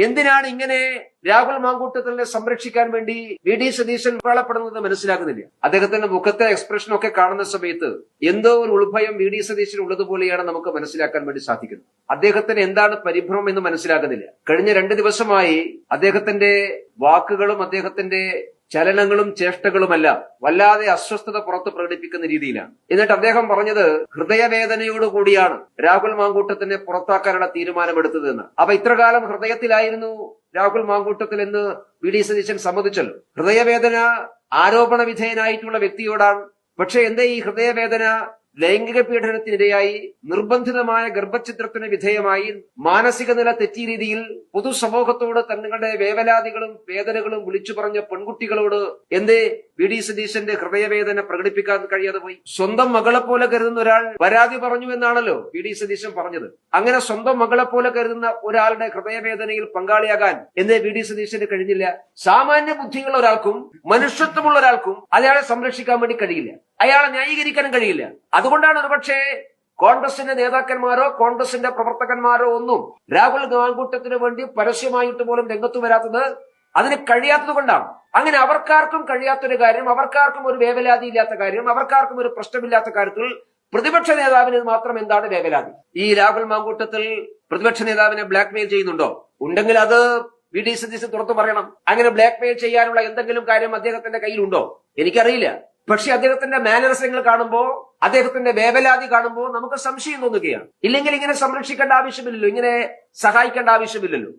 എന്തിനാണ് ഇങ്ങനെ രാഹുൽ മാങ്കൂട്ടത്തിനെ സംരക്ഷിക്കാൻ വേണ്ടി വി ഡി സതീശൻ വേളപ്പെടുന്നത് മനസ്സിലാക്കുന്നില്ല. അദ്ദേഹത്തിന്റെ മുഖത്തെ എക്സ്പ്രഷൻ ഒക്കെ കാണുന്ന സമയത്ത് എന്തോ ഒരു ഉൾഭയം വി ഡി സതീശൻ ഉള്ളതുപോലെയാണ് നമുക്ക് മനസ്സിലാക്കാൻ വേണ്ടി സാധിക്കുന്നത്. അദ്ദേഹത്തിന് എന്താണ് പരിഭ്രമം എന്ന് മനസ്സിലാക്കുന്നില്ല. കഴിഞ്ഞ 2 ദിവസമായി അദ്ദേഹത്തിന്റെ വാക്കുകളും അദ്ദേഹത്തിന്റെ ചലനങ്ങളും ചേഷ്ടകളുമെല്ലാം വല്ലാതെ അസ്വസ്ഥത പുറത്ത് പ്രകടിപ്പിക്കുന്ന രീതിയിലാണ്. എന്നിട്ട് അദ്ദേഹം പറഞ്ഞത് ഹൃദയവേദനയോടുകൂടിയാണ് രാഹുൽ മാങ്കൂട്ടത്തിനെ പുറത്താക്കാനുള്ള തീരുമാനമെടുത്തതെന്ന്. അപ്പൊ ഇത്രകാലം ഹൃദയത്തിലായിരുന്നു രാഹുൽ മാങ്കൂട്ടത്തിൽ എന്ന് വി ഡി സതീശൻ സമ്മതിച്ചല്ലോ. ഹൃദയവേദന ആരോപണ വിധേയനായിട്ടുള്ള വ്യക്തിയോടാണ്. പക്ഷെ എന്തേ ഈ ഹൃദയവേദന ലൈംഗിക പീഡനത്തിനിരയായി നിർബന്ധിതമായ ഗർഭഛിദ്രത്തിന് വിധേയമായി മാനസിക നില തെറ്റിയ രീതിയിൽ പൊതുസമൂഹത്തോട് തങ്ങളുടെ വേവലാതികളും വേദനകളും വിളിച്ചു പറഞ്ഞ പെൺകുട്ടികളോട് എന്തേ വി ഡി സതീശന്റെ ഹൃദയവേദന പ്രകടിപ്പിക്കാൻ കഴിയാതെ പോയി? സ്വന്തം മകളെ പോലെ കരുതുന്ന ഒരാൾ പരാതി പറഞ്ഞു എന്നാണല്ലോ വി ഡി സതീശൻ പറഞ്ഞത്. അങ്ങനെ സ്വന്തം മകളെ പോലെ കരുതുന്ന ഒരാളുടെ ഹൃദയവേദനയിൽ പങ്കാളിയാകാൻ എന്തേ വി ഡി സതീശന് കഴിഞ്ഞില്ല? സാമാന്യ ബുദ്ധിയുള്ള ഒരാൾക്കും മനുഷ്യത്വമുള്ള ഒരാൾക്കും അയാളെ സംരക്ഷിക്കാൻ വേണ്ടി കഴിയില്ല, അയാളെ ന്യായീകരിക്കാനും കഴിയില്ല. അതുകൊണ്ടാണ് ഒരുപക്ഷെ കോൺഗ്രസിന്റെ നേതാക്കന്മാരോ കോൺഗ്രസിന്റെ പ്രവർത്തകന്മാരോ ഒന്നും രാഹുൽ മാങ്കൂട്ടത്തിന് വേണ്ടി പരസ്യമായിട്ട് പോലും രംഗത്ത് വരാത്തത്. അതിന് കഴിയാത്തത് കൊണ്ടാണ്. അങ്ങനെ അവർക്കാർക്കും കഴിയാത്തൊരു കാര്യം, അവർക്കാർക്കും ഒരു വേവലാതി ഇല്ലാത്ത കാര്യം, അവർക്കാർക്കും ഒരു പ്രശ്നമില്ലാത്ത കാര്യത്തിൽ പ്രതിപക്ഷ നേതാവിന് മാത്രം എന്താണ് വേവലാതി? ഈ രാഹുൽ മാങ്കൂട്ടത്തിൽ പ്രതിപക്ഷ നേതാവിനെ ബ്ലാക്ക് മെയിൽ ചെയ്യുന്നുണ്ടോ? ഉണ്ടെങ്കിൽ അത് വി ഡി സതീശൻ തുറത്തു പറയണം. അങ്ങനെ ബ്ലാക്ക് മെയിൽ ചെയ്യാനുള്ള എന്തെങ്കിലും കാര്യം അദ്ദേഹത്തിന്റെ കയ്യിലുണ്ടോ? എനിക്കറിയില്ല. പക്ഷെ അദ്ദേഹത്തിന്റെ മാനറിസങ്ങൾ കാണുമ്പോ, അദ്ദേഹത്തിന്റെ വേവലാതി കാണുമ്പോ നമുക്ക് സംശയം തോന്നുകയാണ്. ഇല്ലെങ്കിൽ ഇങ്ങനെ സംരക്ഷിക്കേണ്ട ആവശ്യമില്ലല്ലോ, ഇങ്ങനെ സഹായിക്കേണ്ട ആവശ്യമില്ലല്ലോ.